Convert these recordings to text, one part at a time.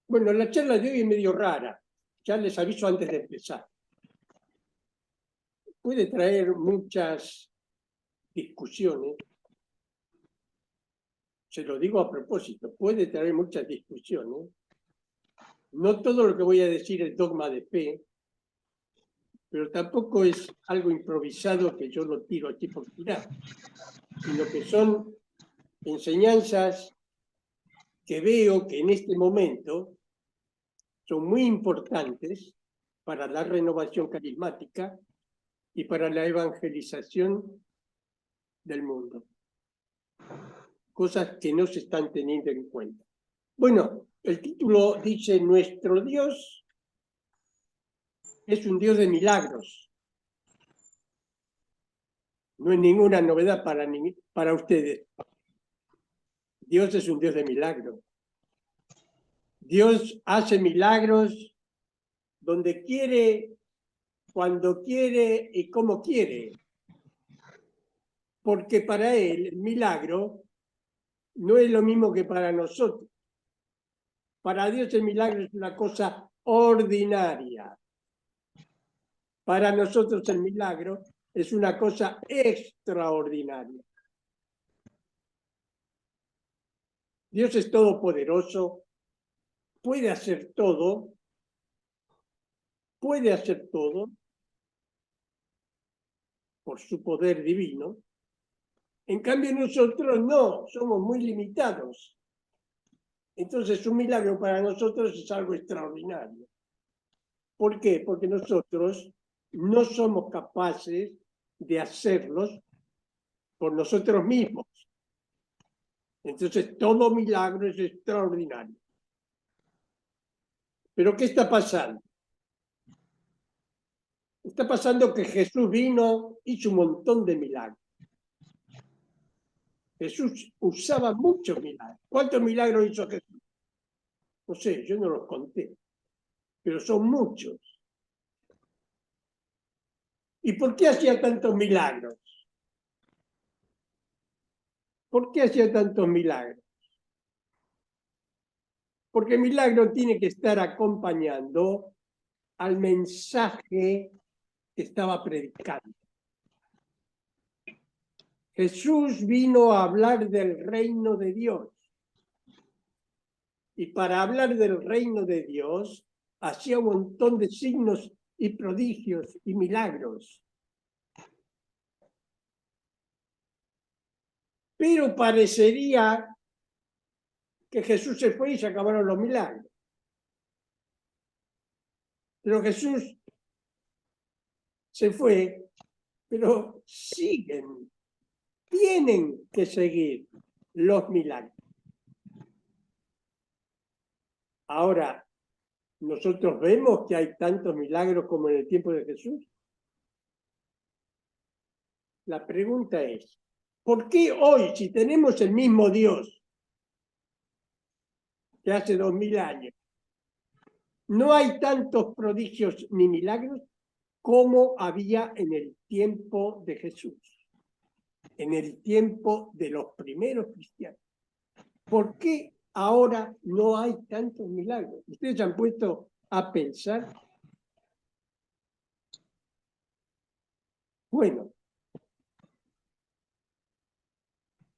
Bueno, la charla de hoy es medio rara. Ya les aviso antes de empezar. Puede traer muchas discusiones. Se lo digo a propósito, puede traer muchas discusiones. No todo lo que voy a decir es dogma de fe, pero tampoco es algo improvisado que yo lo tiro aquí por tirar, sino que son enseñanzas que veo que en este momento son muy importantes para la renovación carismática y para la evangelización del mundo. Cosas que no se están teniendo en cuenta. Bueno, el título dice: nuestro Dios es un Dios de milagros. No es ninguna novedad para ustedes. Dios es un Dios de milagros. Dios hace milagros donde quiere, cuando quiere y como quiere. Porque para Él el milagro no es lo mismo que para nosotros. Para Dios el milagro es una cosa ordinaria. Para nosotros el milagro es una cosa extraordinaria. Dios es todopoderoso, puede hacer todo por su poder divino. En cambio nosotros no, somos muy limitados. Entonces un milagro para nosotros es algo extraordinario. ¿Por qué? Porque nosotros no somos capaces de hacerlos por nosotros mismos. Entonces todo milagro es extraordinario. ¿Pero qué está pasando? Está pasando que Jesús vino, hizo un montón de milagros. Jesús usaba muchos milagros. ¿Cuántos milagros hizo Jesús? No sé, yo no los conté, pero son muchos. ¿Y por qué hacía tantos milagros? ¿Por qué hacía tantos milagros? Porque el milagro tiene que estar acompañando al mensaje que estaba predicando. Jesús vino a hablar del reino de Dios. Y para hablar del reino de Dios, hacía un montón de signos y prodigios y milagros. Pero parecería que Jesús se fue y se acabaron los milagros. Pero Jesús se fue, pero siguen, tienen que seguir los milagros. Ahora, ¿nosotros vemos que hay tantos milagros como en el tiempo de Jesús? La pregunta es, ¿por qué hoy, si tenemos el mismo Dios que hace 2000 años, no hay tantos prodigios ni milagros como había en el tiempo de Jesús, en el tiempo de los primeros cristianos? ¿Por qué ahora no hay tantos milagros? ¿Ustedes se han puesto a pensar? Bueno,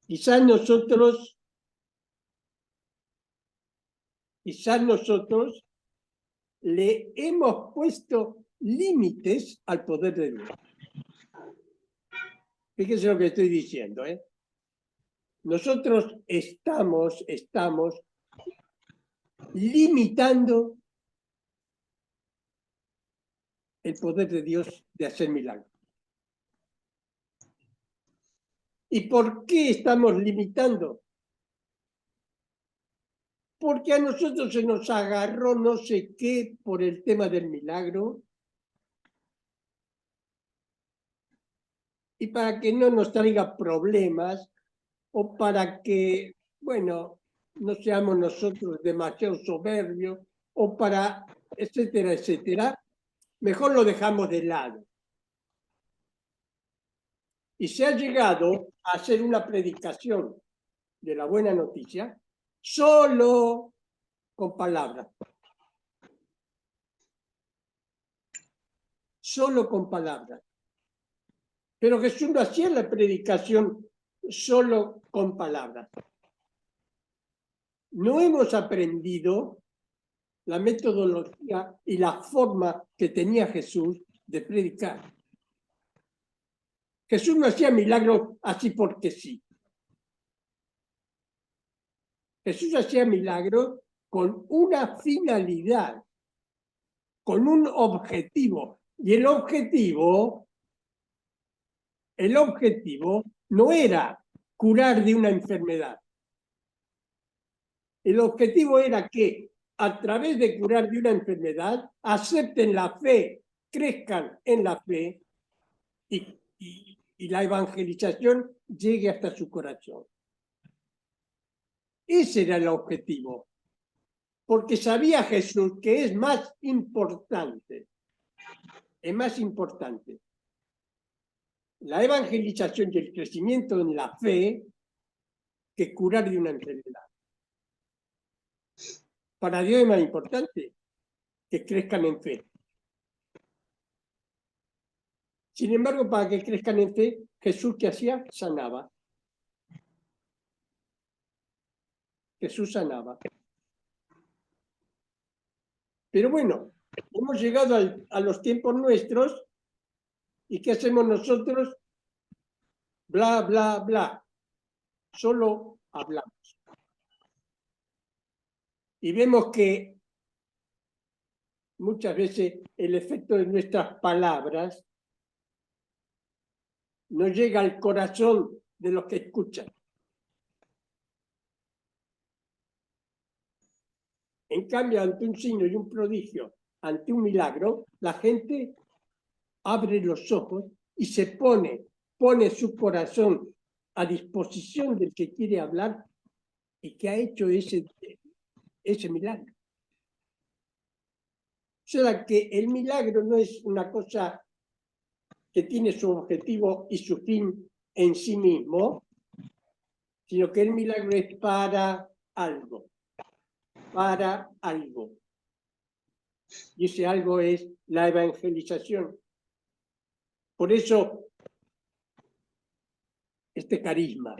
quizás nosotros le hemos puesto límites al poder de Dios. Fíjense lo que estoy diciendo, ¿eh? Nosotros estamos limitando el poder de Dios de hacer milagros. ¿Y por qué estamos limitando? Porque a nosotros se nos agarró no sé qué por el tema del milagro. Y para que no nos traiga problemas o para que, bueno, no seamos nosotros demasiado soberbios o para, etcétera, etcétera, mejor lo dejamos de lado. Y se ha llegado a hacer una predicación de la buena noticia solo con palabras. Solo con palabras. Pero Jesús no hacía la predicación solo con palabras. No hemos aprendido la metodología y la forma que tenía Jesús de predicar. Jesús no hacía milagros así porque sí. Jesús hacía milagros con una finalidad, con un objetivo. Y el objetivo no era curar de una enfermedad. El objetivo era que a través de curar de una enfermedad acepten la fe, crezcan en la fe y la evangelización llegue hasta su corazón. Ese era el objetivo. Porque sabía Jesús que es más importante la evangelización y el crecimiento en la fe que curar de una enfermedad. Para Dios es más importante que crezcan en fe. Sin embargo, para que crezcan en fe, Jesús, ¿qué hacía? Sanaba. Jesús sanaba. Pero bueno, hemos llegado a los tiempos nuestros y ¿qué hacemos nosotros? Bla, bla, bla. Solo hablamos. Y vemos que muchas veces el efecto de nuestras palabras no llega al corazón de los que escuchan. En cambio, ante un signo y un prodigio, ante un milagro, la gente abre los ojos y se pone su corazón a disposición del que quiere hablar y que ha hecho ese milagro. O sea que el milagro no es una cosa que tiene su objetivo y su fin en sí mismo, sino que el milagro es para algo. Para algo. Y ese algo es la evangelización. Por eso, este carisma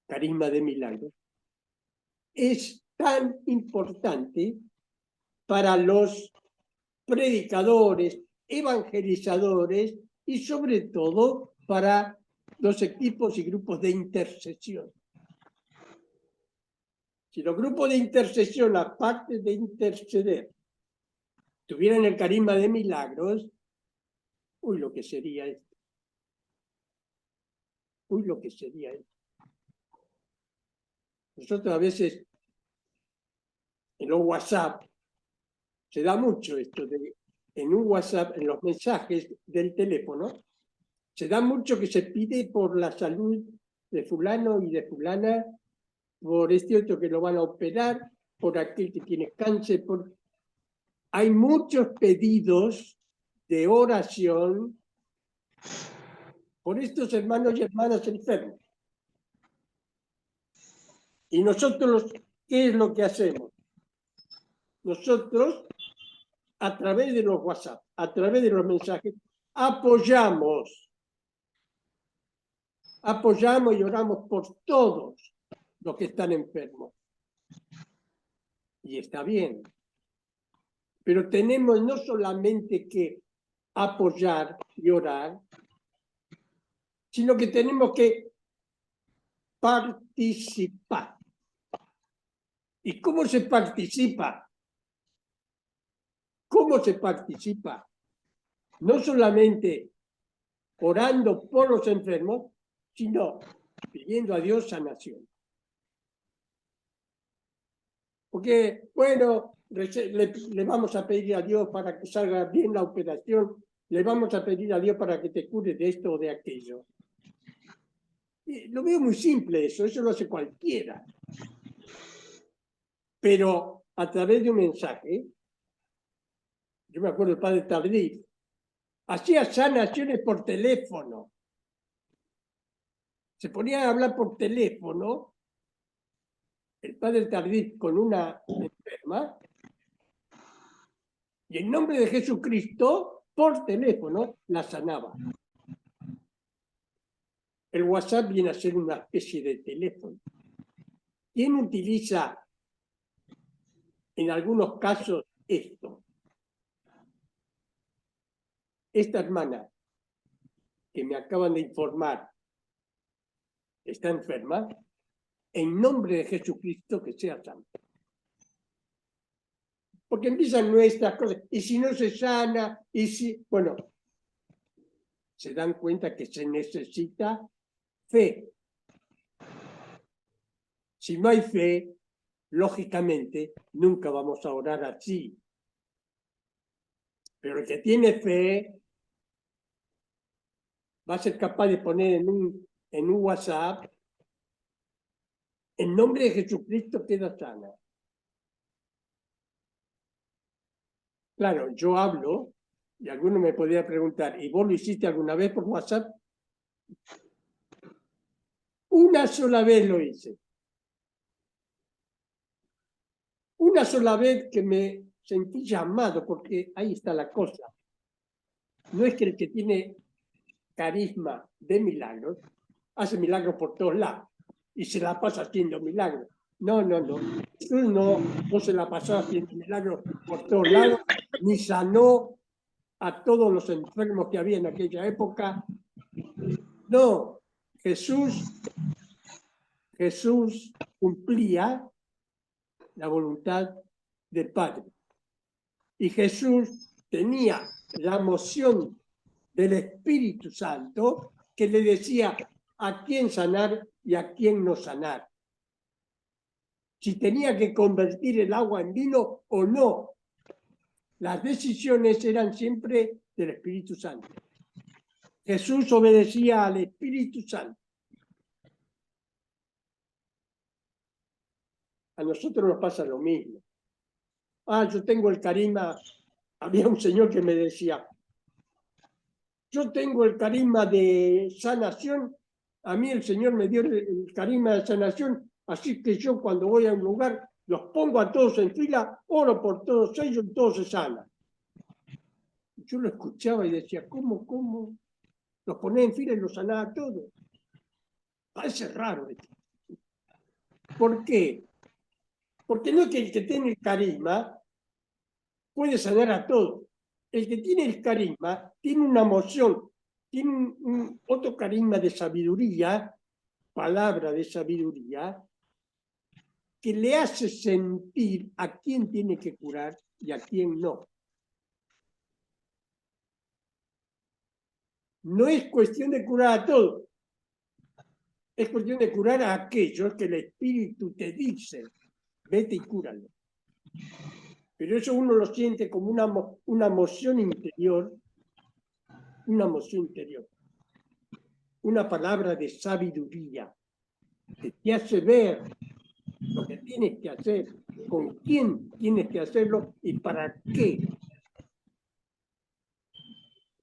de milagro, es tan importante para los predicadores, evangelizadores y sobre todo para los equipos y grupos de intercesión. Si los grupos de intercesión, aparte de interceder, tuvieran el carisma de milagros, uy, lo que sería esto. Uy, lo que sería esto. Nosotros a veces, en los WhatsApp, se da mucho esto en un WhatsApp, en los mensajes del teléfono, se da mucho que se pide por la salud de fulano y de fulana, por este otro que lo van a operar, por aquel que tiene cáncer. Hay muchos pedidos de oración por estos hermanos y hermanas enfermos. Y nosotros, ¿qué es lo que hacemos? Nosotros, a través de los WhatsApp, a través de los mensajes, apoyamos y oramos por todos los que están enfermos. Y está bien. Pero tenemos no solamente que apoyar y orar, sino que tenemos que participar. ¿Y cómo se participa? ¿Cómo se participa? No solamente orando por los enfermos, sino pidiendo a Dios sanación. Porque, bueno, le vamos a pedir a Dios para que salga bien la operación, le vamos a pedir a Dios para que te cure de esto o de aquello. Lo veo muy simple eso lo hace cualquiera. Pero a través de un mensaje, yo me acuerdo del padre Tardif, hacía sanaciones por teléfono. Se ponía a hablar por teléfono el padre Tardif con una enferma y en nombre de Jesucristo, por teléfono, la sanaba. El WhatsApp viene a ser una especie de teléfono. ¿Quién utiliza en algunos casos esto? Esta hermana que me acaban de informar está enferma, en nombre de Jesucristo que sea santa. Porque empiezan nuestras cosas, y si no se sana, y si, bueno, se dan cuenta que se necesita fe. Si no hay fe, lógicamente, nunca vamos a orar así. Pero el que tiene fe va a ser capaz de poner en un WhatsApp, en nombre de Jesucristo queda sana. Claro, yo hablo, y alguno me podría preguntar, ¿y vos lo hiciste alguna vez por WhatsApp? Una sola vez lo hice. Una sola vez que me sentí llamado, porque ahí está la cosa. No es que el que tiene carisma de milagros hace milagros por todos lados y se la pasa haciendo milagros. No. Jesús no se la pasó haciendo milagros por todos lados, ni sanó a todos los enfermos que había en aquella época. No, Jesús cumplía la voluntad del Padre. Y Jesús tenía la moción del Espíritu Santo que le decía a quién sanar y a quién no sanar. Si tenía que convertir el agua en vino o no. Las decisiones eran siempre del Espíritu Santo. Jesús obedecía al Espíritu Santo. A nosotros nos pasa lo mismo. Yo tengo el carisma. Había un señor que me decía, yo tengo el carisma de sanación. A mí el Señor me dio el carisma de sanación, así que yo cuando voy a un lugar los pongo a todos en fila, oro por todos ellos y todos se sanan. Yo lo escuchaba y decía, ¿cómo? Los ponía en fila y los sanaba a todos. Parece raro esto. ¿Por qué? Porque no es que el que tiene el carisma puede sanar a todos. El que tiene el carisma tiene una emoción, tiene otro carisma de sabiduría, palabra de sabiduría, que le hace sentir a quién tiene que curar y a quién no. No es cuestión de curar a todos, es cuestión de curar a aquellos que el Espíritu te dice, vete y cúralo. Pero eso uno lo siente como una emoción interior, una palabra de sabiduría que te hace ver lo que tienes que hacer, con quién tienes que hacerlo y para qué.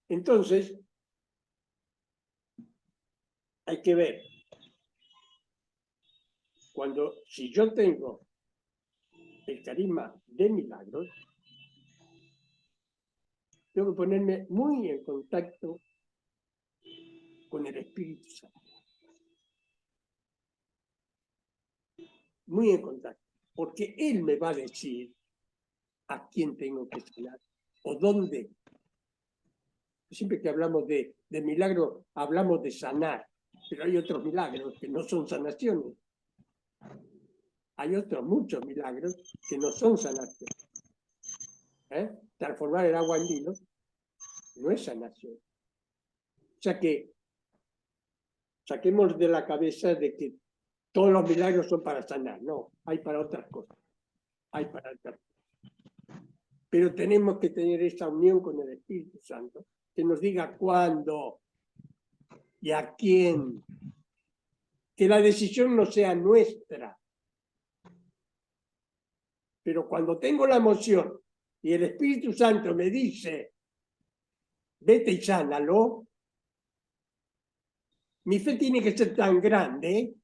Entonces, hay que ver, si yo tengo el carisma de milagros, tengo que ponerme muy en contacto con el Espíritu Santo. Muy en contacto, porque Él me va a decir a quién tengo que sanar o dónde. Siempre que hablamos de milagros, hablamos de sanar, pero hay otros milagros que no son sanaciones. Hay otros muchos milagros que no son sanaciones. Transformar el agua en vino no es sanación. O sea que saquemos de la cabeza de que todos los milagros son para sanar. No, hay para otras cosas. Pero tenemos que tener esa unión con el Espíritu Santo, que nos diga cuándo y a quién. Que la decisión no sea nuestra. Pero cuando tengo la emoción y el Espíritu Santo me dice, vete y sánalo, mi fe tiene que ser tan grande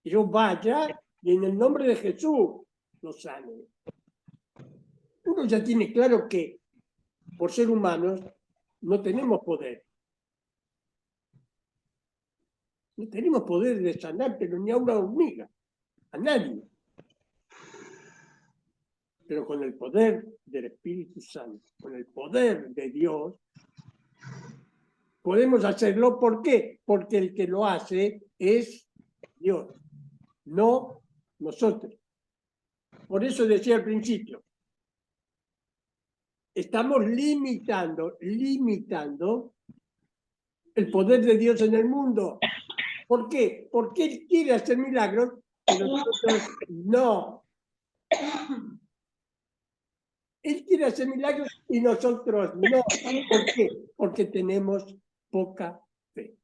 que yo vaya y en el nombre de Jesús lo sane. Uno ya tiene claro que por ser humanos no tenemos poder. No tenemos poder de sanar, pero ni a una hormiga, a nadie. Pero con el poder del Espíritu Santo, con el poder de Dios, podemos hacerlo. ¿Por qué? Porque el que lo hace es Dios, no nosotros. Por eso decía al principio, estamos limitando el poder de Dios en el mundo. ¿Por qué? Porque Él quiere hacer milagros, pero nosotros no. Él quiere hacer milagros y nosotros no. ¿Por qué? Porque tenemos poca fe.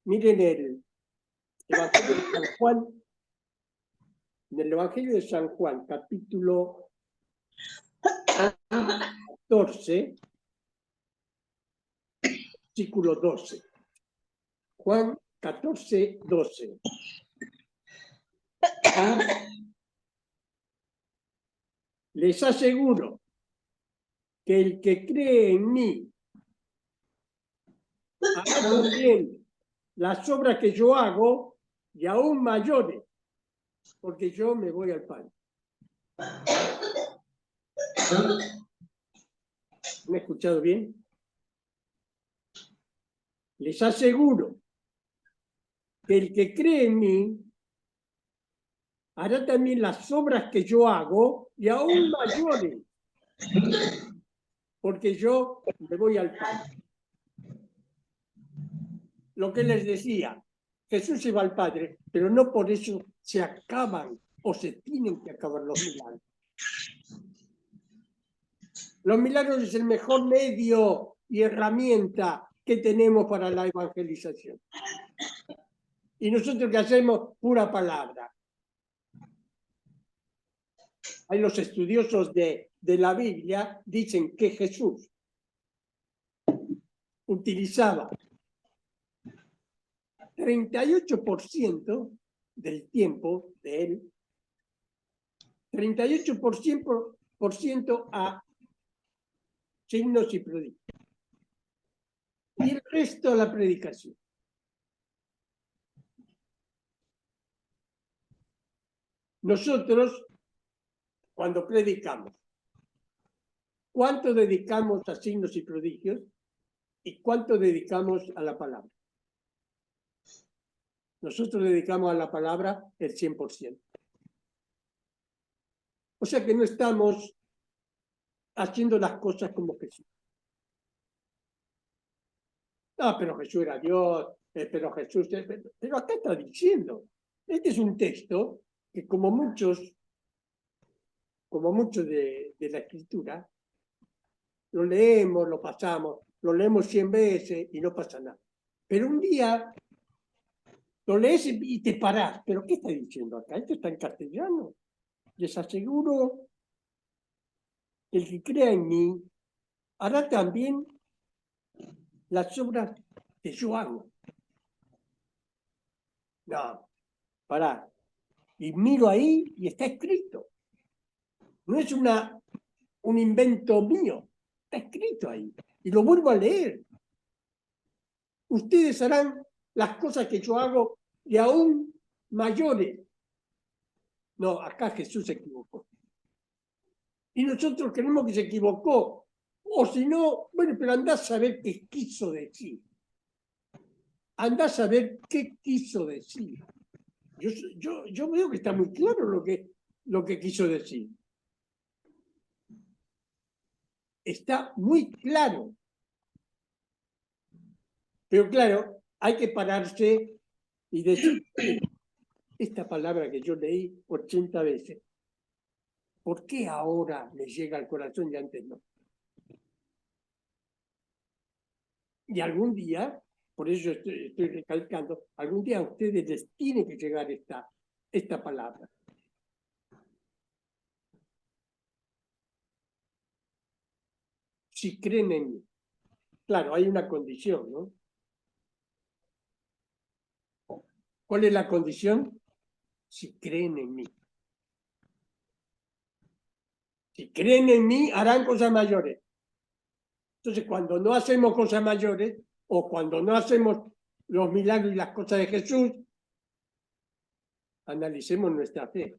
Miren el Evangelio de San Juan. En el Evangelio de San Juan, capítulo 14, versículo 12. Juan 14, 12. Les aseguro que el que cree en mí hará también las obras que yo hago y aún mayores, porque yo me voy al Padre. ¿Me he escuchado bien? Les aseguro que el que cree en mí hará también las obras que yo hago y aún mayores, porque yo me voy al Padre. Lo que les decía, Jesús se va al Padre, pero no por eso se acaban o se tienen que acabar los milagros. Los milagros es el mejor medio y herramienta que tenemos para la evangelización. Y nosotros que hacemos pura palabra. Hay los estudiosos de la Biblia dicen que Jesús utilizaba 38% del tiempo de él, 38% a signos y prodigios. Y el resto a la predicación. Nosotros, cuando predicamos, ¿cuánto dedicamos a signos y prodigios? ¿Y cuánto dedicamos a la palabra? Nosotros dedicamos a la palabra el 100%. O sea que no estamos haciendo las cosas como Jesús. No, pero Jesús era Dios, pero Jesús... Pero acá está diciendo, este es un texto que como muchos de la Escritura, lo leemos, lo pasamos, lo leemos 100 veces y no pasa nada. Pero un día lo lees y te parás. ¿Pero qué está diciendo acá? Esto está en castellano. Les aseguro que el que crea en mí hará también las obras que yo hago. No, pará. Y miro ahí y está escrito. No es un invento mío. Está escrito ahí. Y lo vuelvo a leer. Ustedes harán las cosas que yo hago y aún mayores. No, acá Jesús se equivocó. Y nosotros creemos que se equivocó. O si no, bueno, pero andá a saber qué quiso decir. Andá a saber qué quiso decir. Yo veo que está muy claro lo que quiso decir. Está muy claro. Pero claro, hay que pararse y decir esta palabra que yo leí 80 veces. ¿Por qué ahora me llega al corazón y antes no? Y algún día, por eso estoy recalcando, algún día a ustedes les tiene que llegar esta palabra. Si creen en mí. Claro, hay una condición, ¿no? ¿Cuál es la condición? Si creen en mí. Si creen en mí, harán cosas mayores. Entonces, cuando no hacemos cosas mayores, o cuando no hacemos los milagros y las cosas de Jesús, analicemos nuestra fe.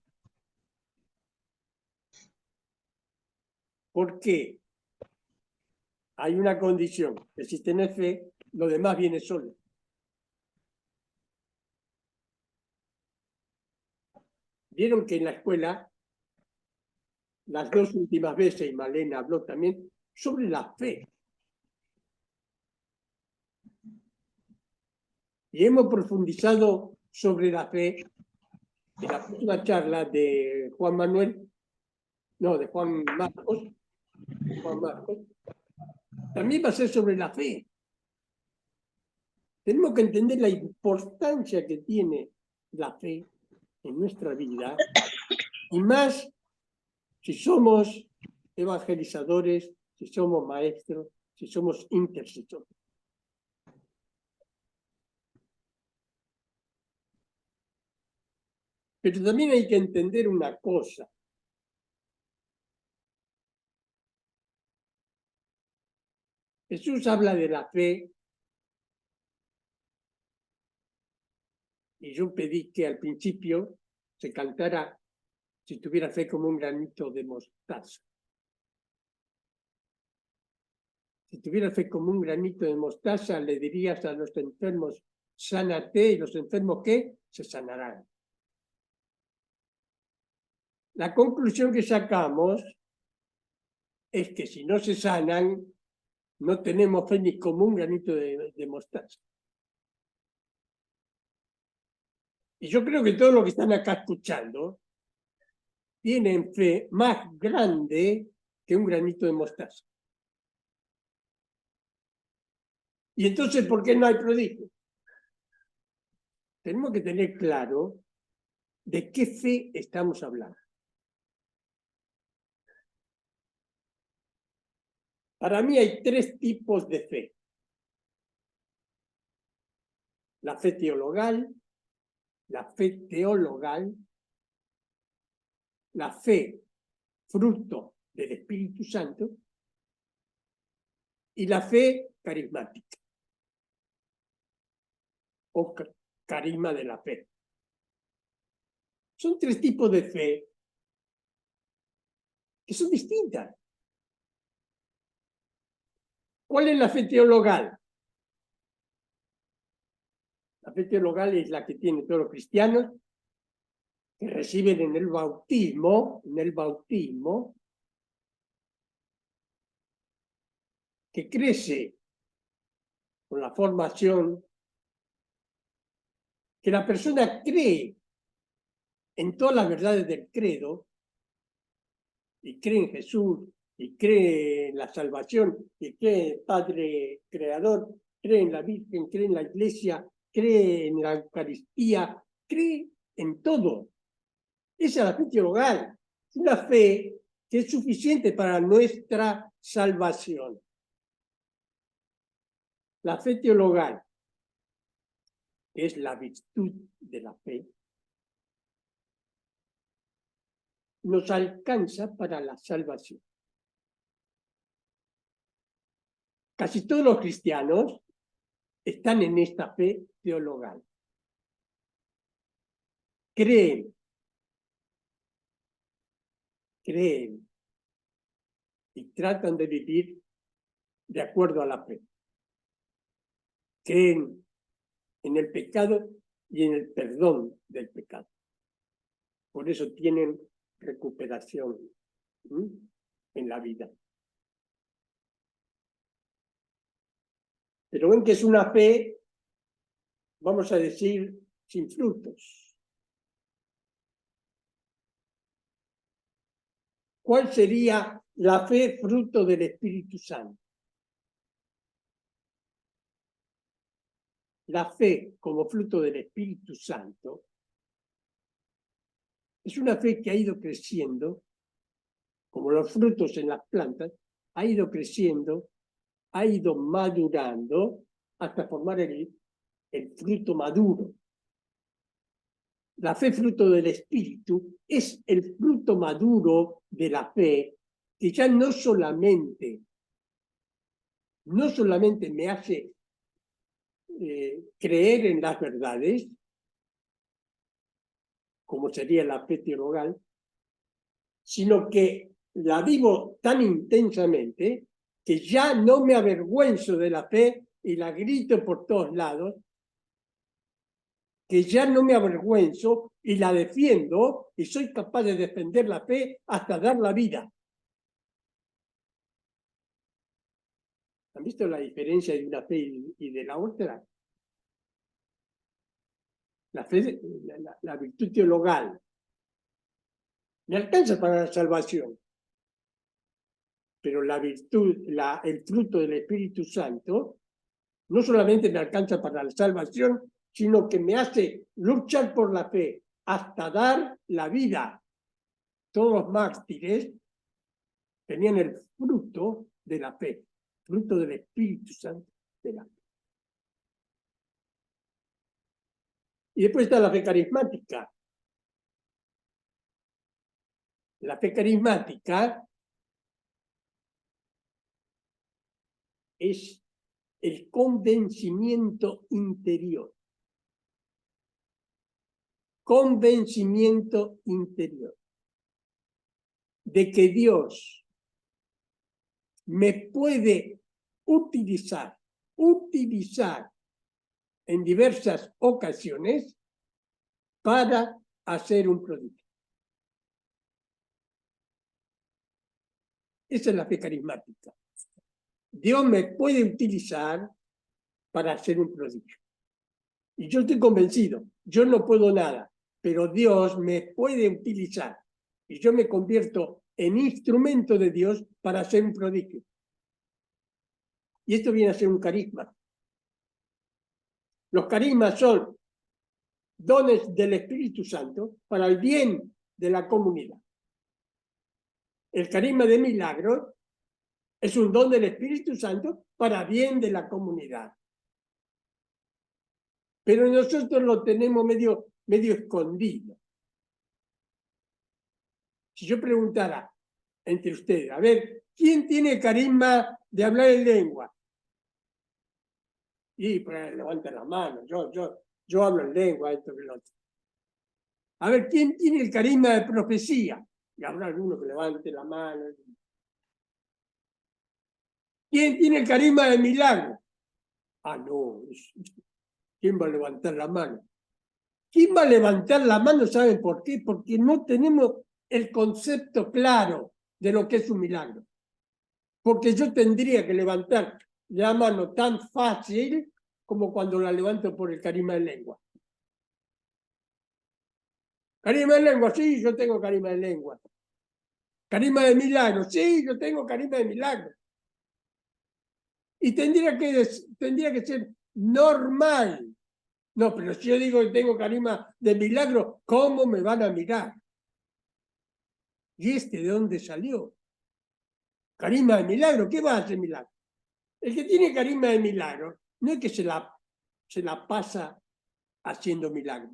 ¿Por qué? Hay una condición, que si tenés fe, lo demás viene solo. Vieron que en la escuela, las dos últimas veces, y Malena habló también, sobre la fe. Y hemos profundizado sobre la fe en la próxima charla de Juan Manuel, no, de Juan Marcos, también va a ser sobre la fe. Tenemos que entender la importancia que tiene la fe en nuestra vida, y más si somos evangelizadores, si somos maestros, si somos intercesores. Pero también hay que entender una cosa. Jesús habla de la fe, y yo pedí que al principio se cantara si tuviera fe como un granito de mostaza. Si tuviera fe como un granito de mostaza, le dirías a los enfermos, sánate, y los enfermos, ¿qué? Se sanarán. La conclusión que sacamos es que si no se sanan, no tenemos fe ni como un granito de mostaza. Y yo creo que todos los que están acá escuchando tienen fe más grande que un granito de mostaza. Y entonces, ¿por qué no hay prodigio? Tenemos que tener claro de qué fe estamos hablando. Para mí hay tres tipos de fe. La fe teologal, la fe fruto del Espíritu Santo y la fe carismática o carisma de la fe. Son tres tipos de fe que son distintas. ¿Cuál es la fe teologal? La fe teologal es la que tienen todos los cristianos que reciben en el bautismo, que crece con la formación, que la persona cree en todas las verdades del credo, y cree en Jesús, y cree en la salvación, y cree en el Padre Creador, cree en la Virgen, cree en la Iglesia, cree en la Eucaristía, cree en todo. Esa es la fe teologal. Es una fe que es suficiente para nuestra salvación. La fe teologal, que es la virtud de la fe, nos alcanza para la salvación. Casi todos los cristianos están en esta fe teologal. Creen y tratan de vivir de acuerdo a la fe. Creen en el pecado y en el perdón del pecado. Por eso tienen recuperación en la vida. Pero ven que es una fe, vamos a decir, sin frutos. ¿Cuál sería la fe fruto del Espíritu Santo? La fe como fruto del Espíritu Santo es una fe que ha ido creciendo, como los frutos en las plantas, ha ido creciendo, ha ido madurando hasta formar el fruto maduro. la fe fruto del Espíritu, es el fruto maduro de la fe, que ya no solamente me hace creer en las verdades, como sería la fe teologal, sino que la vivo tan intensamente que ya no me avergüenzo de la fe y la grito por todos lados, que ya no me avergüenzo y la defiendo y soy capaz de defender la fe hasta dar la vida. ¿Han visto la diferencia de una fe y de la otra? La fe, la virtud teologal, me alcanza para la salvación, pero la virtud, el fruto del Espíritu Santo, no solamente me alcanza para la salvación, sino que me hace luchar por la fe hasta dar la vida. Todos los mártires tenían el fruto de la fe, fruto del Espíritu Santo de la fe. Y después está la fe carismática. La fe carismática es el convencimiento interior. Convencimiento interior de que Dios me puede utilizar en diversas ocasiones para hacer un prodigio. Esa es la fe carismática. Dios me puede utilizar para hacer un prodigio. Y yo estoy convencido, yo no puedo nada, pero Dios me puede utilizar. Y yo me convierto en instrumento de Dios para hacer un prodigio. Y esto viene a ser un carisma. Los carismas son dones del Espíritu Santo para el bien de la comunidad. El carisma de milagros es un don del Espíritu Santo para bien de la comunidad. Pero nosotros lo tenemos medio escondido. Si yo preguntara entre ustedes, a ver, ¿quién tiene carisma de hablar en lengua? Y pues levanten la mano, yo hablo en lengua, esto que lo otro. A ver, ¿quién tiene el carisma de profecía? Y habrá alguno que levante la mano. ¿Quién tiene el carisma de milagro? Ah, no, ¿quién va a levantar la mano? ¿Quién va a levantar la mano? ¿Saben por qué? Porque no tenemos el concepto claro de lo que es un milagro. Porque yo tendría que levantar la mano tan fácil como cuando la levanto por el carisma de lengua. Carisma de lengua, sí, yo tengo carisma de lengua. Carisma de milagro, sí, yo tengo carisma de milagro. Y tendría que ser normal. No, pero si yo digo que tengo carisma de milagro, ¿cómo me van a mirar? ¿Y de dónde salió? Carisma de milagro, ¿qué va a hacer milagro? El que tiene carisma de milagro no es que se la pasa haciendo milagro.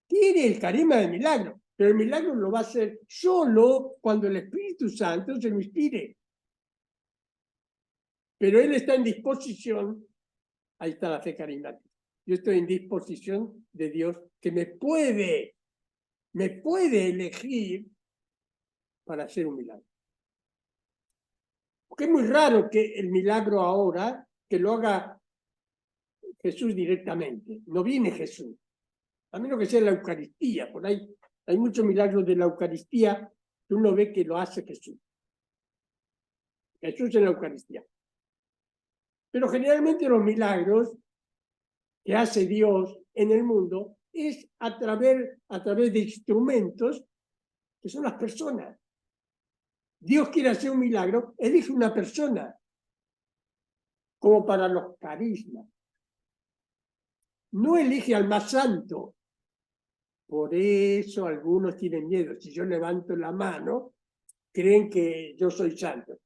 Tiene el carisma de milagro, pero el milagro lo va a hacer solo cuando el Espíritu Santo se lo inspire. Pero él está en disposición, ahí está la fe carismática. Yo estoy en disposición de Dios que me puede elegir para hacer un milagro. Porque es muy raro que el milagro ahora, que lo haga Jesús directamente. No viene Jesús. A menos que sea la Eucaristía. Por ahí hay muchos milagros de la Eucaristía que uno ve que lo hace Jesús. Jesús en la Eucaristía. Pero generalmente los milagros que hace Dios en el mundo es a través de instrumentos que son las personas. Dios quiere hacer un milagro, elige una persona, como para los carismas. No elige al más santo. Por eso algunos tienen miedo. Si yo levanto la mano, creen que yo soy santo.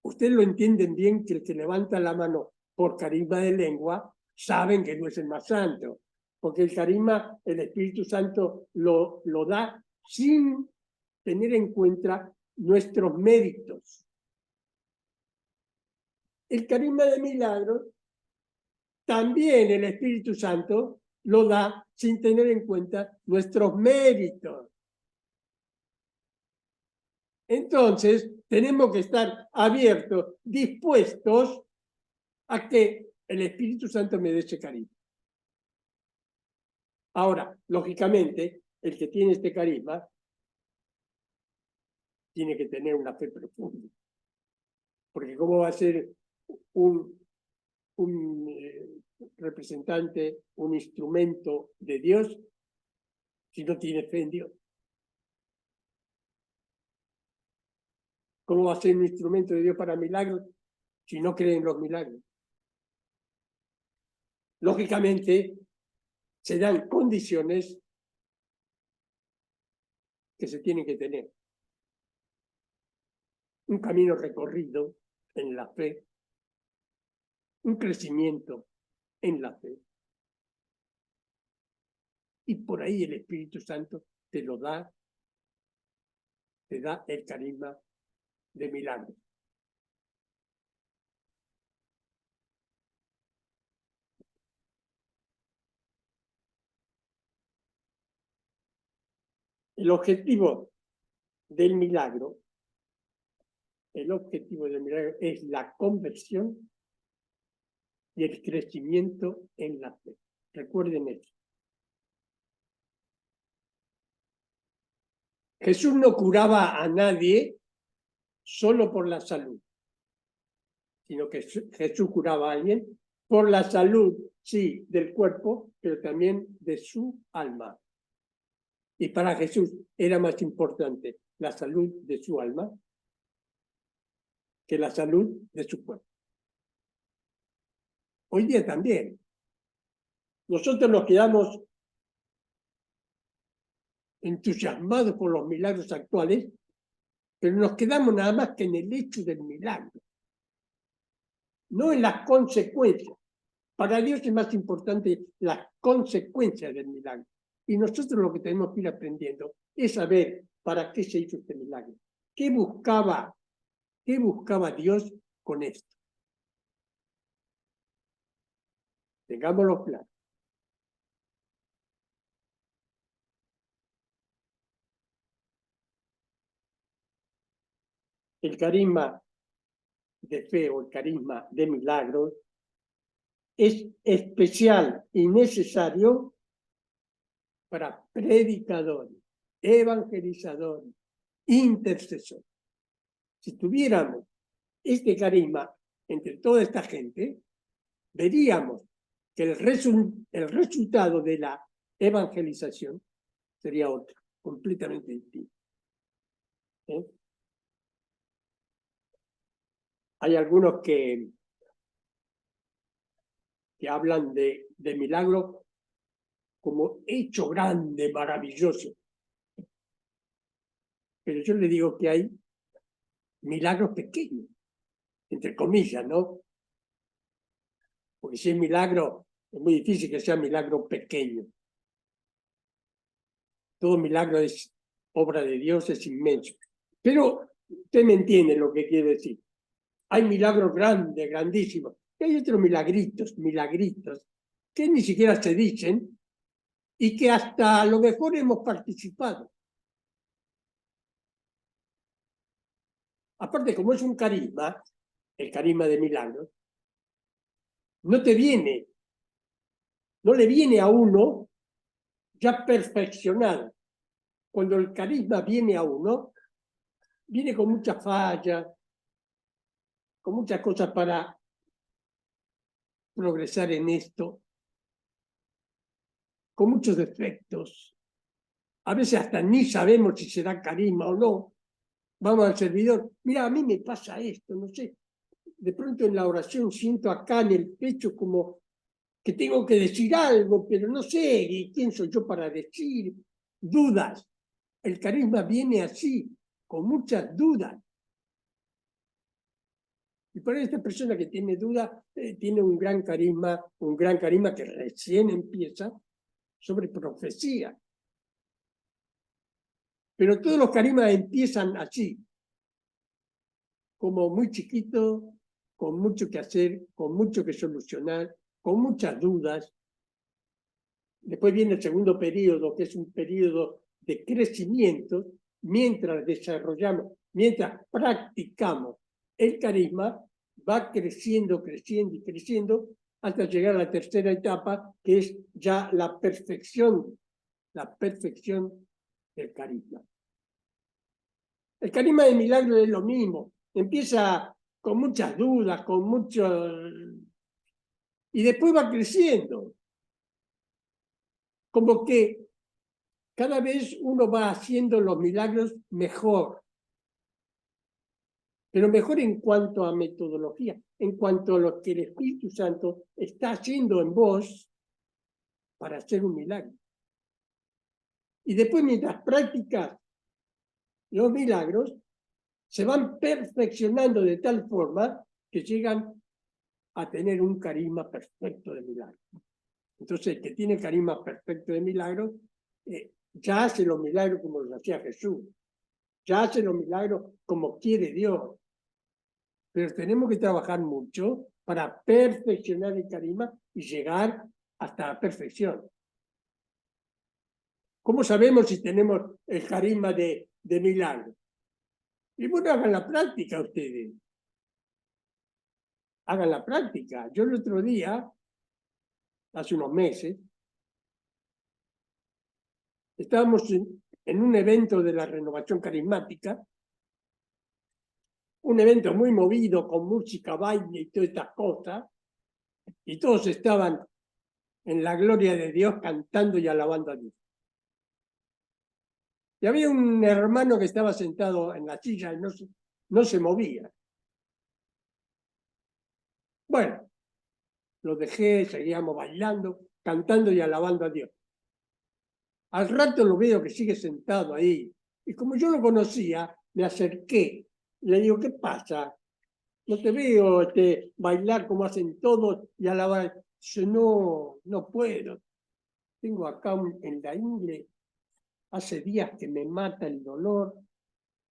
Ustedes lo entienden bien que el que levanta la mano por carisma de lengua saben que no es el más santo, porque el carisma, el Espíritu Santo lo da sin tener en cuenta nuestros méritos. El carisma de milagros, también el Espíritu Santo lo da sin tener en cuenta nuestros méritos. Entonces, tenemos que estar abiertos, dispuestos a que el Espíritu Santo me dé ese carisma. Ahora, lógicamente, el que tiene este carisma tiene que tener una fe profunda. Porque ¿cómo va a ser un representante, un instrumento de Dios si no tiene fe en Dios? ¿Cómo va a ser un instrumento de Dios para milagros si no cree en los milagros? Lógicamente, se dan condiciones que se tienen que tener. Un camino recorrido en la fe, un crecimiento en la fe. Y por ahí el Espíritu Santo te lo da, te da el carisma de milagros. El objetivo del milagro es la conversión y el crecimiento en la fe. Recuerden eso. Jesús no curaba a nadie solo por la salud, sino que Jesús curaba a alguien por la salud, sí, del cuerpo, pero también de su alma. Y para Jesús era más importante la salud de su alma que la salud de su cuerpo. Hoy día también. Nosotros nos quedamos entusiasmados por los milagros actuales, pero nos quedamos nada más que en el hecho del milagro, no en las consecuencias. Para Dios es más importante las consecuencias del milagro. Y nosotros lo que tenemos que ir aprendiendo es saber para qué se hizo este milagro. ¿Qué buscaba Dios con esto? Tengámoslo claro. El carisma de fe o el carisma de milagros es especial y necesario para predicadores, evangelizadores, intercesores. Si tuviéramos este carisma entre toda esta gente, veríamos que el resultado de la evangelización sería otro, completamente distinto. ¿Eh? Hay algunos que hablan de milagro como hecho grande, maravilloso. Pero yo le digo que hay milagros pequeños, entre comillas, ¿no? Porque si es milagro, es muy difícil que sea milagro pequeño. Todo milagro es obra de Dios, es inmenso. Pero usted me entiende lo que quiere decir. Hay milagros grandes, grandísimos. Y hay otros milagritos, que ni siquiera se dicen y que hasta a lo mejor hemos participado. Aparte, como es un carisma, el carisma de milagros, no le viene a uno ya perfeccionado. Cuando el carisma viene a uno, viene con muchas fallas, con muchas cosas para progresar en esto, con muchos defectos. A veces hasta ni sabemos si será carisma o no. Vamos al servidor, mira, a mí me pasa esto, no sé. De pronto en la oración siento acá en el pecho como que tengo que decir algo, pero no sé quién soy yo para decir. Dudas. El carisma viene así, con muchas dudas. Y por esta persona que tiene duda, tiene un gran carisma que recién empieza sobre profecía. Pero todos los carismas empiezan así, como muy chiquito, con mucho que hacer, con mucho que solucionar, con muchas dudas. Después viene el segundo periodo, que es un periodo de crecimiento, mientras desarrollamos, mientras practicamos el carisma, va creciendo, creciendo y creciendo, hasta llegar a la tercera etapa, que es ya la perfección del carisma. El carisma de milagro es lo mismo, empieza con muchas dudas, con mucho... y después va creciendo. Como que cada vez uno va haciendo los milagros mejor, pero mejor en cuanto a metodología, en cuanto a lo que el Espíritu Santo está haciendo en vos para hacer un milagro. Y después, mientras practicas los milagros, se van perfeccionando de tal forma que llegan a tener un carisma perfecto de milagro. Entonces, el que tiene carisma perfecto de milagro, ya hace los milagros como los hacía Jesús, ya hace los milagros como quiere Dios. Pero tenemos que trabajar mucho para perfeccionar el carisma y llegar hasta la perfección. ¿Cómo sabemos si tenemos el carisma de milagro? Y bueno, hagan la práctica ustedes. Hagan la práctica. Yo el otro día, hace unos meses, estábamos en un evento de la renovación carismática, un evento muy movido con música, baile y todas estas cosas, y todos estaban en la gloria de Dios cantando y alabando a Dios. Y había un hermano que estaba sentado en la silla y no se movía. Bueno, lo dejé, seguíamos bailando, cantando y alabando a Dios. Al rato lo veo que sigue sentado ahí. Y como yo lo conocía, me acerqué. Le digo, ¿qué pasa? No te veo bailar como hacen todos y alabar. Dice, no puedo. Tengo acá en la ingle, hace días que me mata el dolor.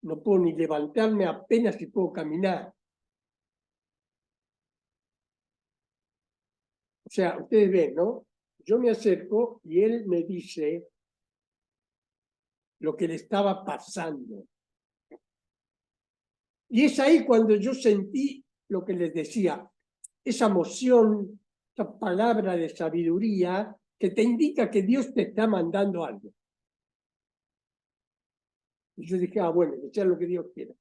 No puedo ni levantarme, apenas si puedo caminar. O sea, ustedes ven, ¿no? Yo me acerco y él me dice lo que le estaba pasando. Y es ahí cuando yo sentí lo que les decía, esa emoción, esa palabra de sabiduría que te indica que Dios te está mandando algo. Y yo dije, bueno, que sea lo que Dios quiera.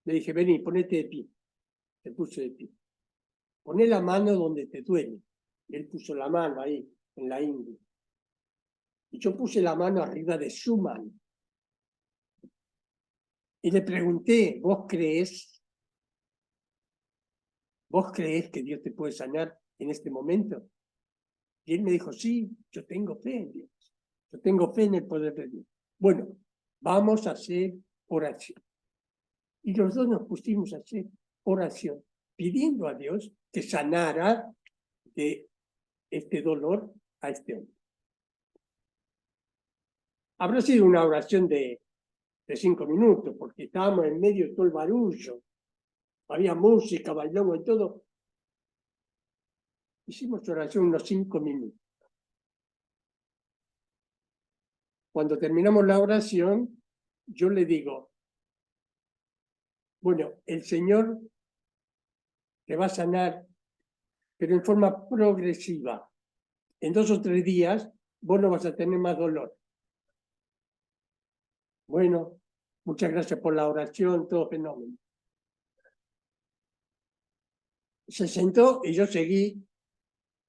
Le dije, vení, ponete de pie. Se puso de pie. Poné la mano donde te duele. Y él puso la mano ahí, en la ingle. Y yo puse la mano arriba de su mano. Y le pregunté, ¿vos crees que Dios te puede sanar en este momento? Y él me dijo, sí, yo tengo fe en Dios. Yo tengo fe en el poder de Dios. Bueno, vamos a hacer oración. Y los dos nos pusimos a hacer oración, pidiendo a Dios que sanara de este dolor a este hombre. Habrá sido una oración de 5 minutos, porque estábamos en medio de todo el barullo. Había música, bailamos y todo. Hicimos oración unos 5 minutos. Cuando terminamos la oración, yo le digo, bueno, el Señor te va a sanar, pero en forma progresiva. En 2 o 3 días, vos no vas a tener más dolor. Bueno, muchas gracias por la oración, todo fenómeno. Se sentó y yo seguí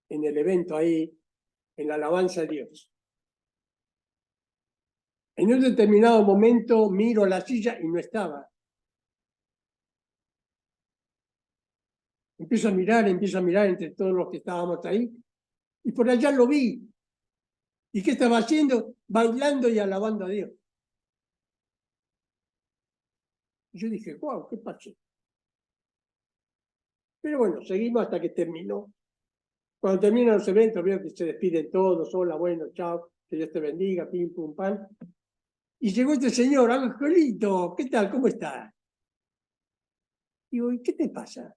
en el evento ahí, en la alabanza a Dios. En un determinado momento miro la silla y no estaba. Empiezo a mirar entre todos los que estábamos ahí, y por allá lo vi. ¿Y qué estaba haciendo? Bailando y alabando a Dios. Y yo dije, wow, ¿qué pasó? Pero bueno, seguimos hasta que terminó. Cuando terminan los eventos, veo que se despiden todos, hola, bueno, chao, que Dios te bendiga, pim, pum, pam. Y llegó este señor, Angelito, ¿qué tal? ¿Cómo estás? Digo, ¿y qué te pasa?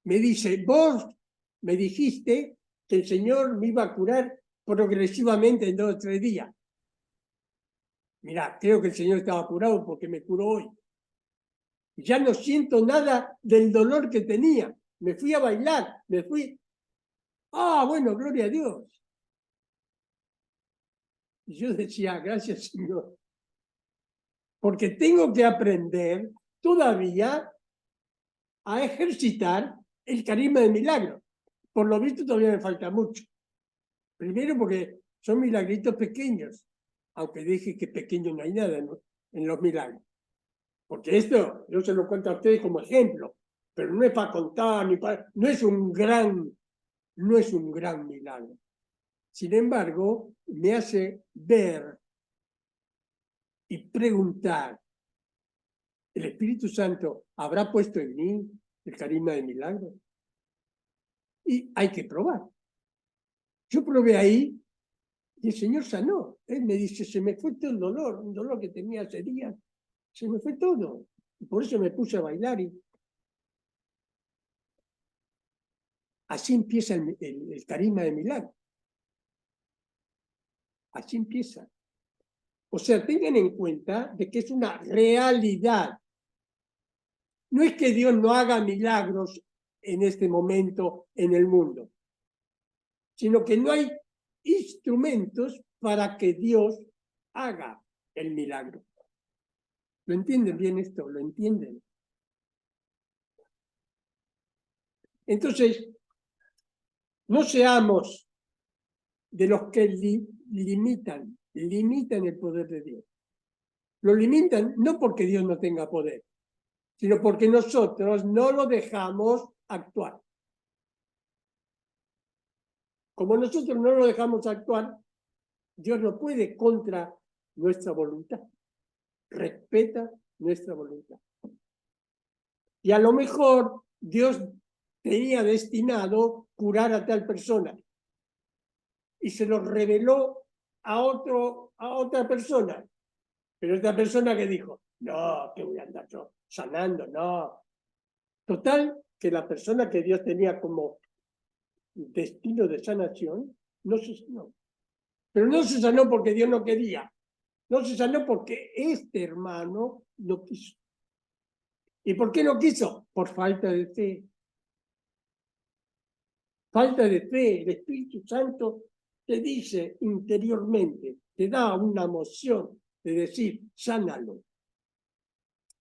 Me dice, vos me dijiste que el Señor me iba a curar progresivamente en 2 o 3 días. Mirá, creo que el Señor estaba apurado porque me curó hoy. Ya no siento nada del dolor que tenía. Me fui a bailar, me fui. Ah, bueno, gloria a Dios. Y yo decía, gracias, Señor. Porque tengo que aprender todavía a ejercitar el carisma de milagro. Por lo visto todavía me falta mucho. Primero porque son milagritos pequeños, aunque dije que pequeño no hay nada en los milagros. Porque esto yo se lo cuento a ustedes como ejemplo, pero no es para contar, no es un gran milagro. Sin embargo, me hace ver y preguntar, ¿el Espíritu Santo habrá puesto en mí el carisma de milagro? Y hay que probar. Yo probé ahí y el Señor sanó. Él me dice, se me fue todo el dolor, un dolor que tenía hace días, se me fue todo. Y por eso me puse a bailar. Y así empieza el carisma de milagro. Así empieza. O sea, tengan en cuenta de que es una realidad. No es que Dios no haga milagros en este momento en el mundo, sino que no hay instrumentos para que Dios haga el milagro. ¿Lo entienden bien esto? ¿Lo entienden? Entonces, no seamos de los que limitan el poder de Dios. Lo limitan no porque Dios no tenga poder, sino porque nosotros no lo dejamos actuar. Como nosotros no lo dejamos actuar, Dios no puede contra nuestra voluntad. Respeta nuestra voluntad. Y a lo mejor Dios tenía destinado curar a tal persona y se lo reveló a otra persona. Pero esta persona que dijo, no, que voy a andar yo sanando, no. Total, que la persona que Dios tenía como destino de sanación, no se sanó. Pero no se sanó porque Dios no quería. No se sanó porque este hermano no quiso. ¿Y por qué no quiso? Por falta de fe. Falta de fe. El Espíritu Santo te dice interiormente, te da una moción de decir, sánalo.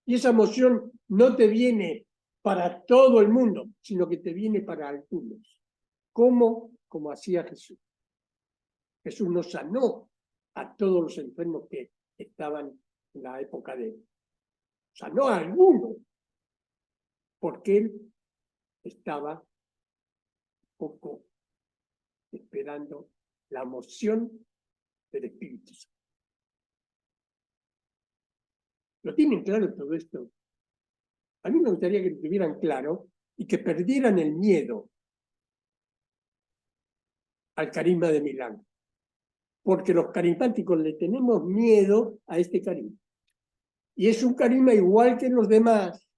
Y esa moción no te viene para todo el mundo, sino que te viene para algunos. ¿Cómo? Como hacía Jesús. Jesús no sanó a todos los enfermos que estaban en la época de él. Sanó a algunos, porque él estaba poco esperando la moción del Espíritu Santo. ¿Lo tienen claro todo esto? A mí me gustaría que lo tuvieran claro y que perdieran el miedo al carisma de milagro. Porque los carismáticos le tenemos miedo a este carisma. Y es un carisma igual que los demás.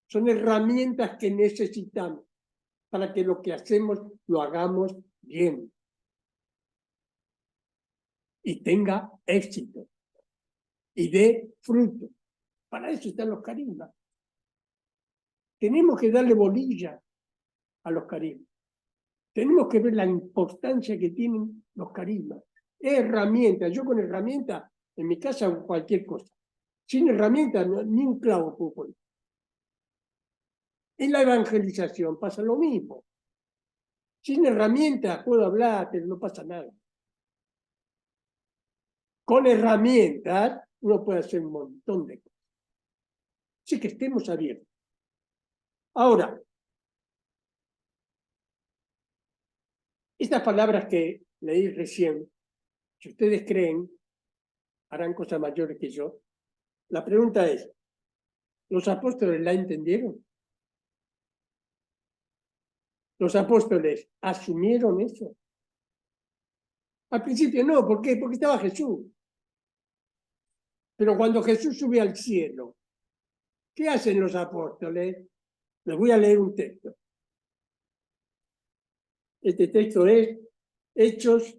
Son herramientas que necesitamos para que lo que hacemos lo hagamos bien y tenga éxito y dé fruto. Para eso están los carismas. Tenemos que darle bolilla a los carismas. Tenemos que ver la importancia que tienen los carismas. Herramientas. Yo con herramientas en mi casa hago cualquier cosa. Sin herramientas ni un clavo puedo poner. En la evangelización pasa lo mismo. Sin herramientas puedo hablar, pero no pasa nada. Con herramientas uno puede hacer un montón de cosas. Así que estemos abiertos. Ahora, estas palabras que leí recién, si ustedes creen, harán cosas mayores que yo. La pregunta es, ¿los apóstoles la entendieron? Los apóstoles asumieron eso. Al principio no, ¿por qué? Porque estaba Jesús. Pero cuando Jesús sube al cielo, ¿qué hacen los apóstoles? Les voy a leer un texto. Este texto es Hechos,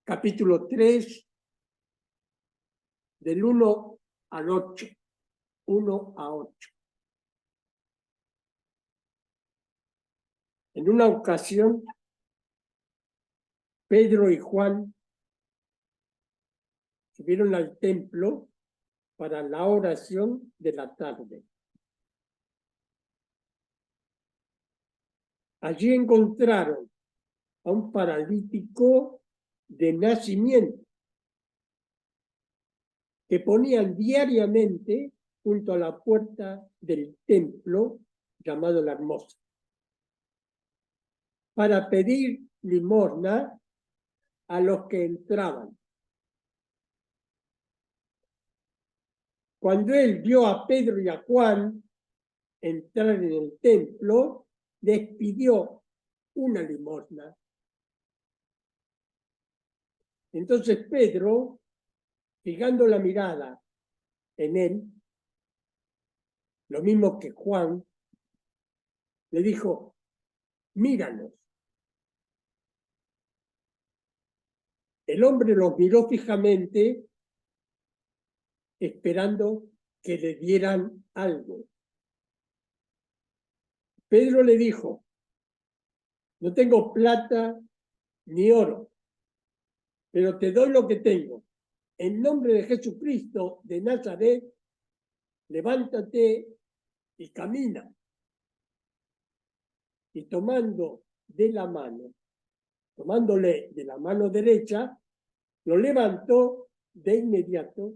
capítulo 3, del 1 al 8. 1 a 8. En una ocasión, Pedro y Juan subieron al templo para la oración de la tarde. Allí encontraron a un paralítico de nacimiento que ponían diariamente junto a la puerta del templo llamado La Hermosa para pedir limosna a los que entraban. Cuando él vio a Pedro y a Juan entrar en el templo, les pidió una limosna. Entonces Pedro, fijando la mirada en él, lo mismo que Juan, le dijo: míranos. El hombre los miró fijamente, esperando que le dieran algo. Pedro le dijo: no tengo plata ni oro, pero te doy lo que tengo. En nombre de Jesucristo de Nazaret, levántate y camina. Y tomándole de la mano derecha, lo levantó de inmediato,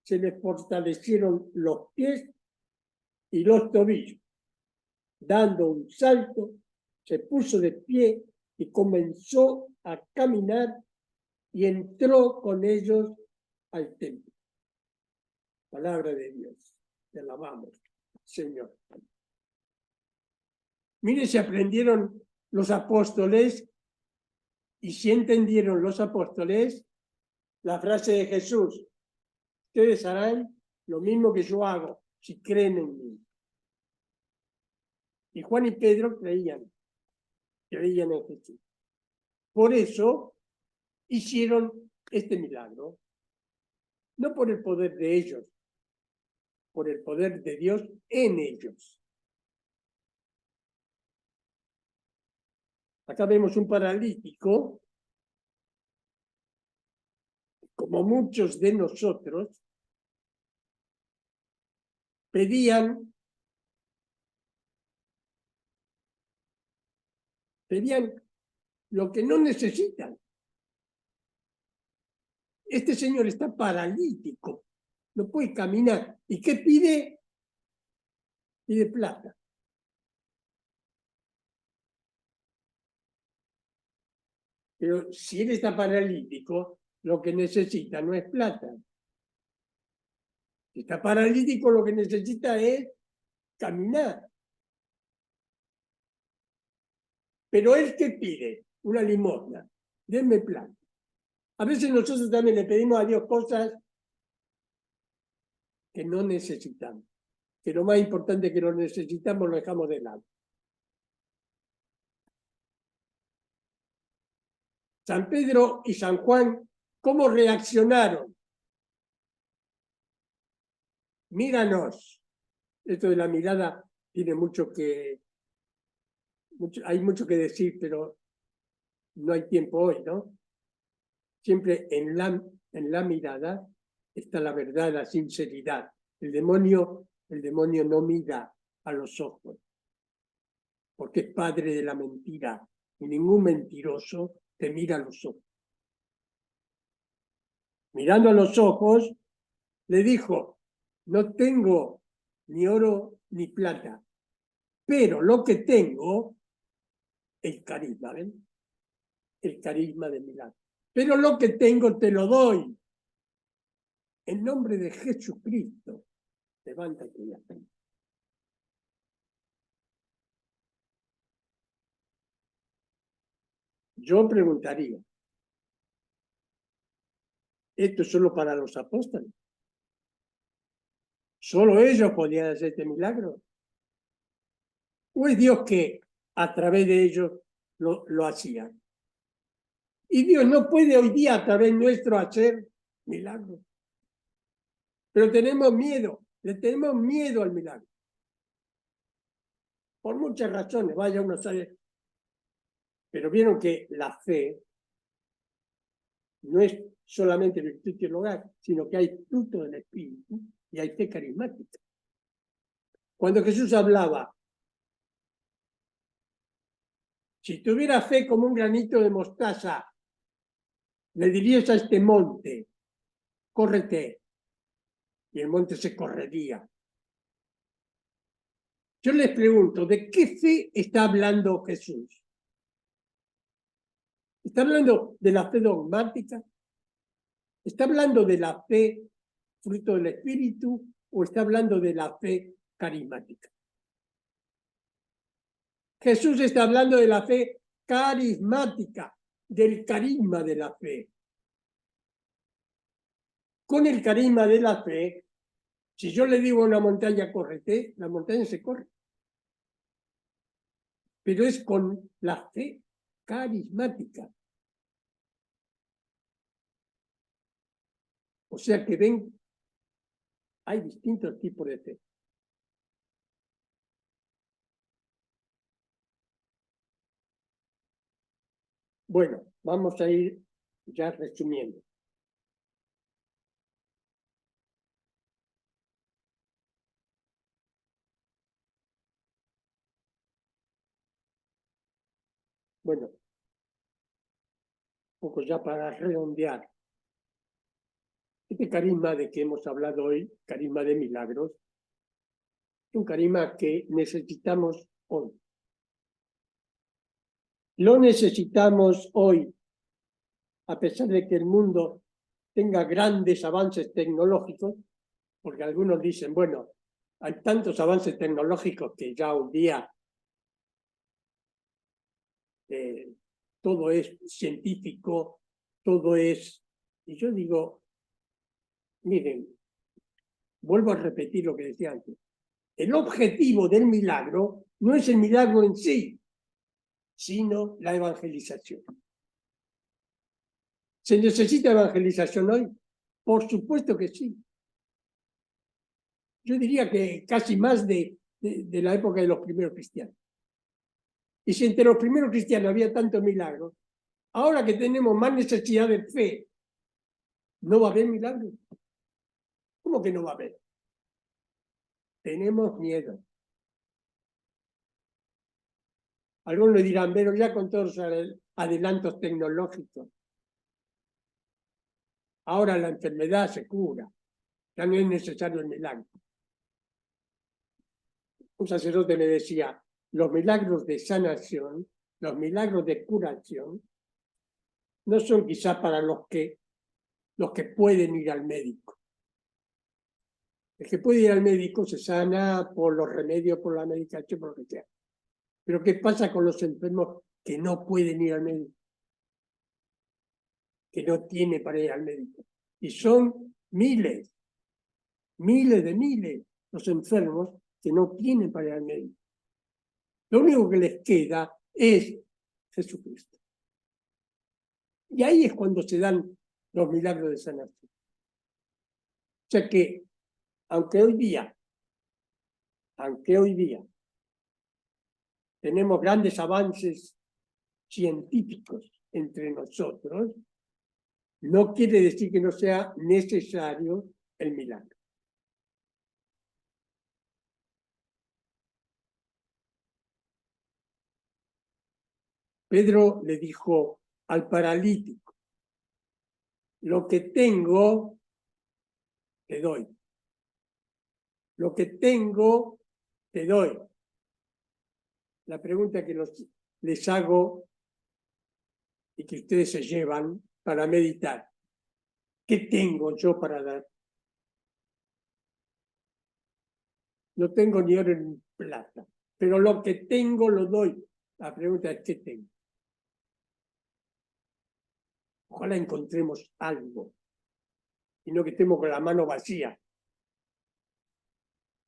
se le fortalecieron los pies y los tobillos. Dando un salto, se puso de pie y comenzó a caminar y entró con ellos al templo. Palabra de Dios. Te alabamos, Señor. Mire si aprendieron los apóstoles y si entendieron los apóstoles la frase de Jesús: ustedes harán lo mismo que yo hago si creen en mí. Y Juan y Pedro creían en Jesús. Por eso hicieron este milagro, no por el poder de ellos, por el poder de Dios en ellos. Acá vemos un paralítico, como muchos de nosotros, pedían lo que no necesitan. Este señor está paralítico, no puede caminar. ¿Y qué pide? Pide plata. Pero si él está paralítico, lo que necesita no es plata. Si está paralítico, lo que necesita es caminar. Pero él, ¿qué pide? Una limosna. Denme plata. A veces nosotros también le pedimos a Dios cosas que no necesitamos. Que lo más importante que lo necesitamos lo dejamos de lado. San Pedro y San Juan, ¿cómo reaccionaron? Míranos. Esto de la mirada tiene hay mucho que decir, pero no hay tiempo hoy, ¿no? Siempre en la mirada está la verdad, la sinceridad. El demonio no mira a los ojos, porque es padre de la mentira, y ningún mentiroso te mira a los ojos. Mirando a los ojos, le dijo: no tengo ni oro ni plata, pero lo que tengo es carisma, ¿ven? El carisma de milagro. Pero lo que tengo te lo doy. En nombre de Jesucristo, levántate y anda. Yo preguntaría, ¿esto es solo para los apóstoles? ¿Solo ellos podían hacer este milagro? ¿O es Dios que a través de ellos lo hacía? Y Dios no puede hoy día a través nuestro hacer milagros. Pero tenemos miedo, le tenemos miedo al milagro. Por muchas razones, vaya uno a saber. Pero vieron que la fe no es solamente virtud teológica, sino que hay fruto del Espíritu y hay fe carismática. Cuando Jesús hablaba, si tuviera fe como un granito de mostaza, le dirías a este monte, córrete, y el monte se correría. Yo les pregunto, ¿de qué fe está hablando Jesús? ¿Está hablando de la fe dogmática? ¿Está hablando de la fe fruto del Espíritu o está hablando de la fe carismática? Jesús está hablando de la fe carismática, del carisma de la fe. Con el carisma de la fe, si yo le digo a una montaña, córrete, la montaña se corre. Pero es con la fe carismática. O sea que ven, hay distintos tipos de fe. Bueno, vamos a ir ya resumiendo. Bueno, un poco ya para redondear. Este carisma de que hemos hablado hoy, carisma de milagros, es un carisma que necesitamos hoy. Lo necesitamos hoy, a pesar de que el mundo tenga grandes avances tecnológicos, porque algunos dicen, bueno, hay tantos avances tecnológicos que ya un día todo es científico, todo es... Y yo digo, miren, vuelvo a repetir lo que decía antes, el objetivo del milagro no es el milagro en sí, sino la evangelización. ¿Se necesita evangelización hoy? Por supuesto que sí. Yo diría que casi más de la época de los primeros cristianos. Y si entre los primeros cristianos había tantos milagros, ahora que tenemos más necesidad de fe, ¿no va a haber milagros? ¿Cómo que no va a haber? Tenemos miedo. Algunos dirán, pero ya con todos los adelantos tecnológicos, ahora la enfermedad se cura, ya no es necesario el milagro. Un sacerdote me decía, los milagros de sanación, los milagros de curación, no son quizás para los que pueden ir al médico. El que puede ir al médico se sana por los remedios, por la medicación, por lo que sea. Pero ¿qué pasa con los enfermos que no pueden ir al médico? Que no tienen para ir al médico. Y son miles, miles de miles los enfermos que no tienen para ir al médico. Lo único que les queda es Jesucristo. Y ahí es cuando se dan los milagros de sanación. O sea que, aunque hoy día tenemos grandes avances científicos entre nosotros, no quiere decir que no sea necesario el milagro. Pedro le dijo al paralítico, lo que tengo, te doy. Lo que tengo, te doy. La pregunta que les hago y que ustedes se llevan para meditar. ¿Qué tengo yo para dar? No tengo ni oro ni plata, pero lo que tengo lo doy. La pregunta es, ¿qué tengo? Ojalá encontremos algo y no que estemos con la mano vacía.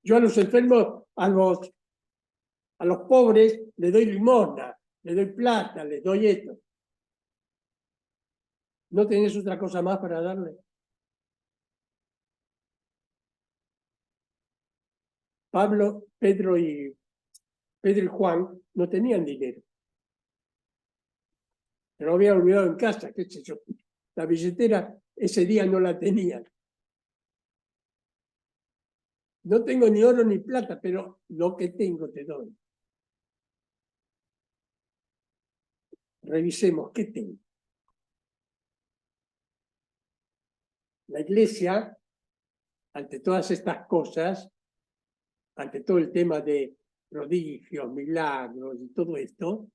Yo a los enfermos, a los pobres, les doy limosna, les doy plata, les doy esto. ¿No tenés otra cosa más para darle? Pedro y Juan no tenían dinero. Se lo habían olvidado en casa, qué sé yo. La billetera ese día no la tenían. No tengo ni oro ni plata, pero lo que tengo te doy. Revisemos qué tengo. La Iglesia, ante todas estas cosas, ante todo el tema de prodigios, milagros y todo esto,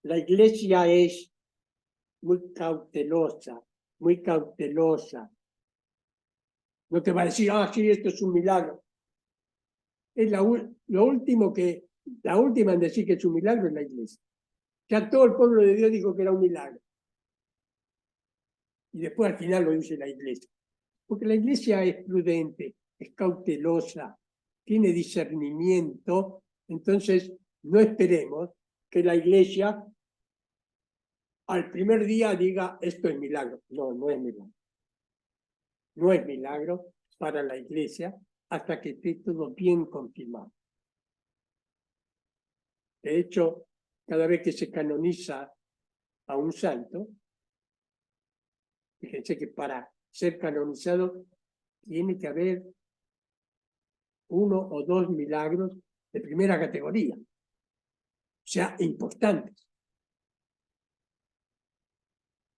la Iglesia es muy cautelosa, muy cautelosa. No te va a decir, sí, esto es un milagro. Es la última en decir que es un milagro es la Iglesia. Ya todo el pueblo de Dios dijo que era un milagro. Y después al final lo dice la Iglesia. Porque la Iglesia es prudente, es cautelosa, tiene discernimiento. Entonces, no esperemos que la Iglesia al primer día diga, esto es milagro. No, no es milagro. No es milagro para la Iglesia hasta que esté todo bien confirmado. De hecho, cada vez que se canoniza a un santo, fíjense que para ser canonizado tiene que haber 1 o 2 milagros de primera categoría, o sea, importantes.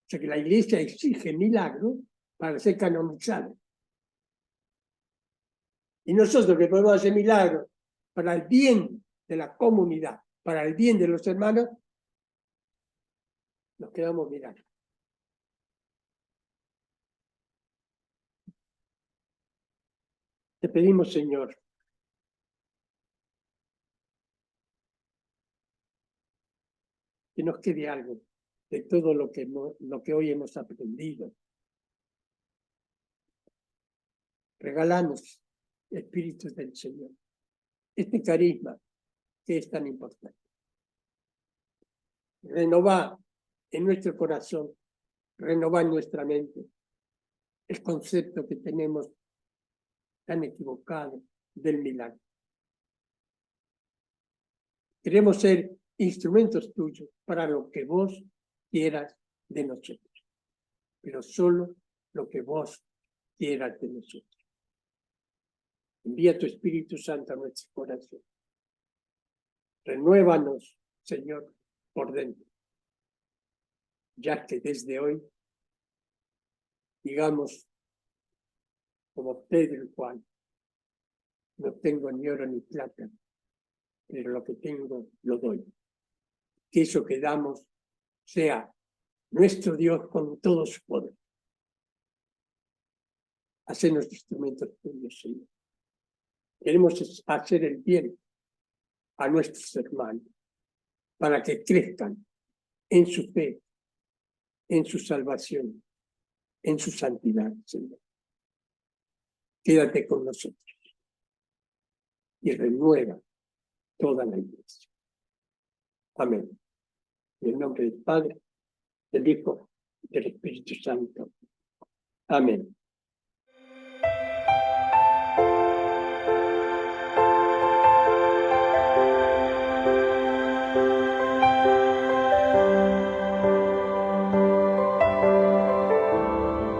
O sea que la Iglesia exige milagros para ser canonizado. Y nosotros que podemos hacer milagros para el bien de la comunidad, para el bien de los hermanos, nos quedamos mirando. Te pedimos, Señor, que nos quede algo de todo lo que hoy hemos aprendido. Regalamos, Espíritus del Señor, este carisma que es tan importante. Renová en nuestro corazón, renová en nuestra mente el concepto que tenemos tan equivocado del milagro. Queremos ser instrumentos tuyos para lo que vos quieras de nosotros, pero solo lo que vos quieras de nosotros. Envía tu Espíritu Santo a nuestro corazón. Renuévanos, Señor, por dentro, ya que desde hoy, digamos, como Pedro y Juan, no tengo ni oro ni plata, pero lo que tengo lo doy. Que eso que damos sea nuestro Dios con todo su poder. Hacernos instrumentos tuyos, Señor. Queremos hacer el bien a nuestros hermanos para que crezcan en su fe, en su salvación, en su santidad, Señor. Quédate con nosotros y renueva toda la Iglesia. Amén. En el nombre del Padre, del Hijo y del Espíritu Santo. Amén.